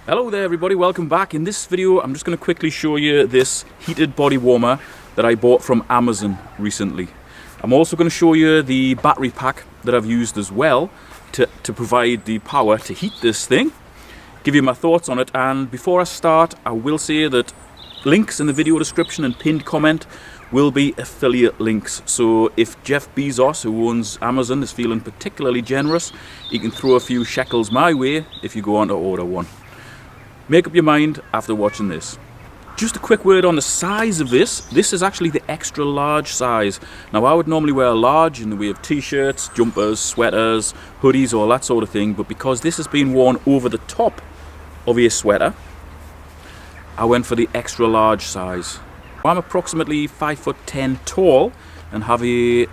Hello there everybody, welcome back. In this video I'm just going to quickly show you this heated body warmer that I bought from Amazon recently. I'm also going to show you the battery pack that I've used as well to provide the power to heat this thing. Give you my thoughts on it, and before I start I will say that links in the video description and pinned comment will be affiliate links. So if Jeff Bezos, who owns Amazon, is feeling particularly generous, he can throw a few shekels my way if you go on to order one. Make up your mind after watching this. Just a quick word on the size of this. This is actually the extra large size. Now I would normally wear a large in the way of t-shirts, jumpers, sweaters, hoodies, all that sort of thing, but because this has been worn over the top of a sweater, I went for the extra large size. I'm approximately 5'10" tall and have a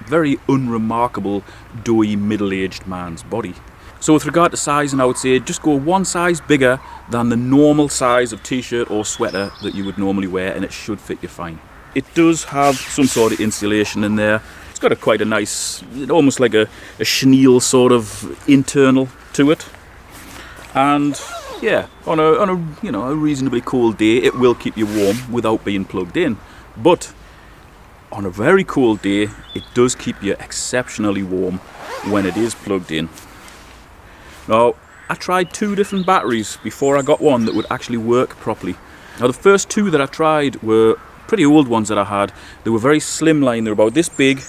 very unremarkable, doughy, middle-aged man's body. So with regard to sizing, I would say just go one size bigger than the normal size of t-shirt or sweater that you would normally wear, and it should fit you fine. It does have some sort of insulation in there. It's got quite a nice, almost like a chenille sort of internal to it. And yeah, on a reasonably cold day, it will keep you warm without being plugged in. But on a very cold day, it does keep you exceptionally warm when it is plugged in. Now, I tried two different batteries before I got one that would actually work properly. Now, the first two that I tried were pretty old ones that I had. They were very slimline, they were about this big,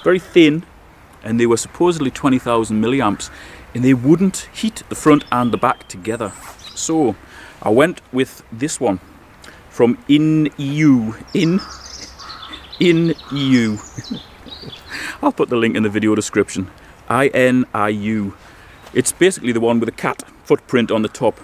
very thin, and they were supposedly 20,000 milliamps, and they wouldn't heat the front and the back together. So, I went with this one from Ejoy. I'll put the link in the video description. INIU. It's basically the one with a cat footprint on the top,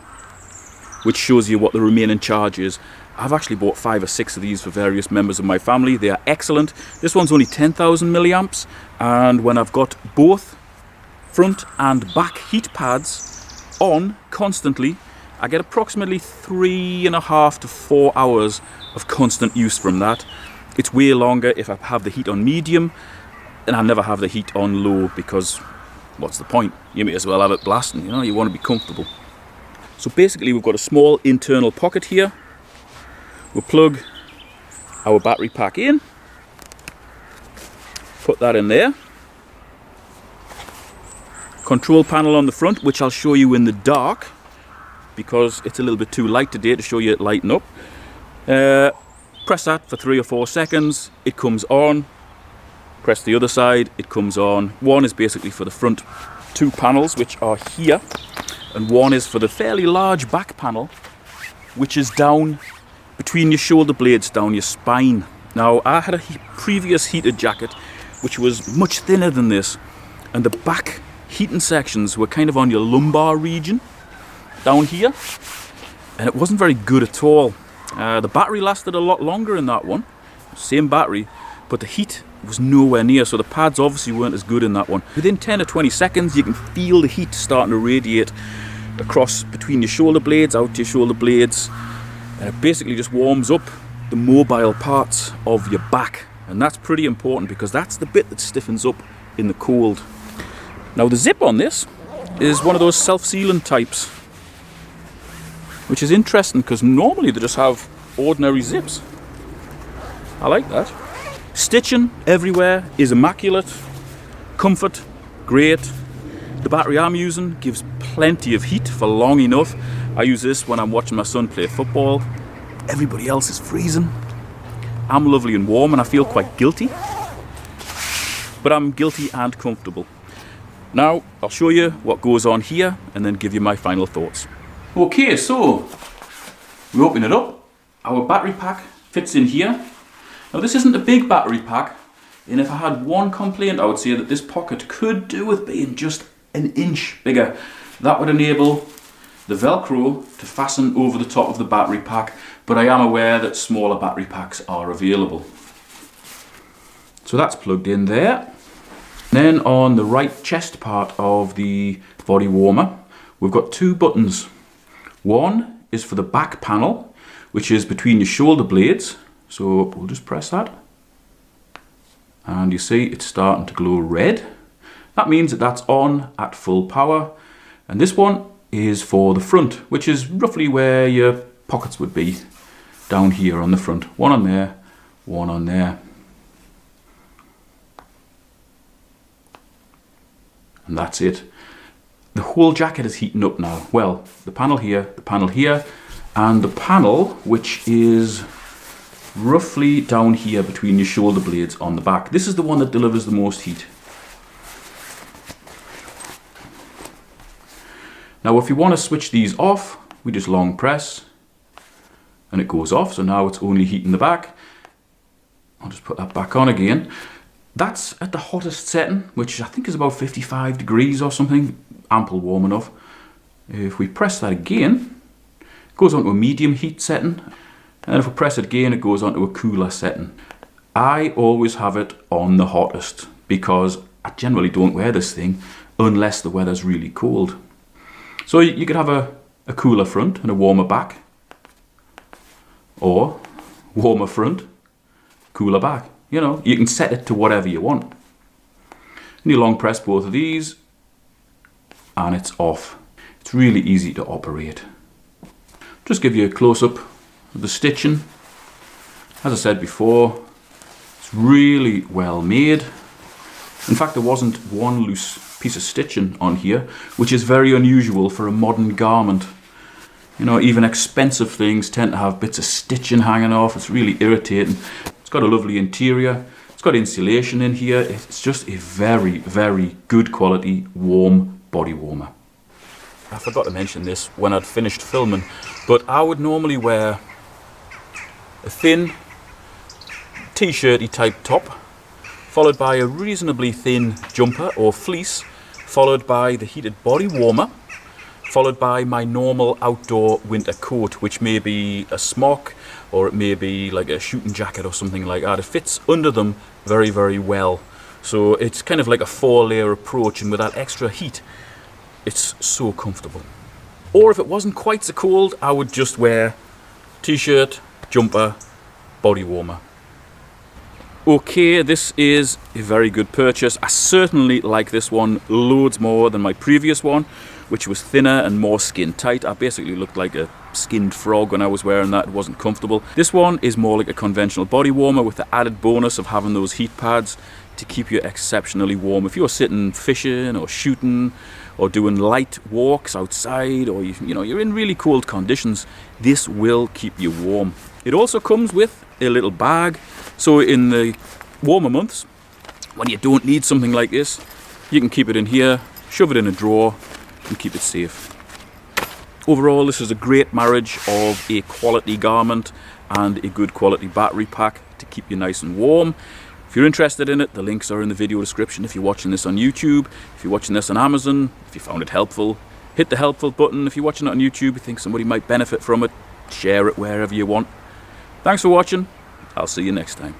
which shows you what the remaining charge is. I've actually bought 5 or 6 of these for various members of my family. They are excellent. This one's only 10,000 milliamps, and when I've got both front and back heat pads on constantly, I get approximately 3.5 to 4 hours of constant use from that. It's way longer if I have the heat on medium, and I never have the heat on low, because what's the point? You may as well have it blasting, you want to be comfortable. So basically we've got a small internal pocket here. We'll plug our battery pack in, put that in there. Control panel on the front, which I'll show you in the dark because it's a little bit too light today to show you it lighting up. Press that for 3 or 4 seconds, it comes on. Press the other side, it comes on. One is basically for the front 2 panels, which are here, and one is for the fairly large back panel, which is down between your shoulder blades, down your spine. Now, I had a previous heated jacket which was much thinner than this, and the back heating sections were kind of on your lumbar region down here, and it wasn't very good at all. The battery lasted a lot longer in that one, same battery, but the heat was nowhere near, so the pads obviously weren't as good in that one. Within 10 or 20 seconds you can feel the heat starting to radiate across between your shoulder blades, out to your shoulder blades, and it basically just warms up the mobile parts of your back, and that's pretty important because that's the bit that stiffens up in the cold. Now the zip on this is one of those self-sealing types, which is interesting because normally they just have ordinary zips. I like that. Stitching everywhere is immaculate. Comfort, great. The battery I'm using gives plenty of heat for long enough. I use this when I'm watching my son play football. Everybody else is freezing. I'm lovely and warm, and I feel quite guilty. But I'm guilty and comfortable. Now, I'll show you what goes on here and then give you my final thoughts. Okay, so we open it up. Our battery pack fits in here. Now this isn't a big battery pack, and if I had one complaint I would say that this pocket could do with being just an inch bigger. That would enable the Velcro to fasten over the top of the battery pack, but I am aware that smaller battery packs are available. So that's plugged in there. Then on the right chest part of the body warmer, we've got 2 buttons. One is for the back panel, which is between your shoulder blades. So we'll just press that, and you see it's starting to glow red. That means that that's on at full power, and this one is for the front, which is roughly where your pockets would be, down here on the front. One on there, one on there. And that's it. The whole jacket is heating up now. Well, the panel here, and the panel which is roughly down here between your shoulder blades on the back. This is the one that delivers the most heat. Now if you want to switch these off, we just long press and it goes off. So now it's only heating the back. I'll just put that back on again. That's at the hottest setting, which I think is about 55 degrees or something, ample warm enough. If we press that again, it goes on to a medium heat setting. And if we press it again, it goes on to a cooler setting. I always have it on the hottest because I generally don't wear this thing unless the weather's really cold. So you could have a cooler front and a warmer back, or warmer front, cooler back. You know, you can set it to whatever you want. And you long press both of these and it's off. It's really easy to operate. Just give you a close-up of the stitching. As I said before, it's really well made. In fact, there wasn't one loose piece of stitching on here, which is very unusual for a modern garment. You know, even expensive things tend to have bits of stitching hanging off. It's really irritating. It's got a lovely interior. It's got insulation in here. It's just a very, very good quality warm body warmer. I forgot to mention this when I'd finished filming, but I would normally wear a thin t-shirty type top, followed by a reasonably thin jumper or fleece, followed by the heated body warmer, followed by my normal outdoor winter coat, which may be a smock or it may be like a shooting jacket or something like that. It fits under them very, very well. So it's kind of like a 4-layer approach, and with that extra heat, it's so comfortable. Or if it wasn't quite so cold, I would just wear t-shirt, jumper, body warmer. Okay, this is a very good purchase. I certainly like this one loads more than my previous one, which was thinner and more skin tight. I basically looked like a skinned frog when I was wearing that. It wasn't comfortable. This one is more like a conventional body warmer with the added bonus of having those heat pads to keep you exceptionally warm. If you're sitting fishing or shooting or doing light walks outside, or you're in really cold conditions, this will keep you warm. It also comes with a little bag, so in the warmer months, when you don't need something like this, you can keep it in here, shove it in a drawer, and keep it safe. Overall, this is a great marriage of a quality garment and a good quality battery pack to keep you nice and warm. If you're interested in it, the links are in the video description. If you're watching this on YouTube, if you're watching this on Amazon, if you found it helpful, hit the helpful button. If you're watching it on YouTube, you think somebody might benefit from it, share it wherever you want. Thanks for watching. I'll see you next time.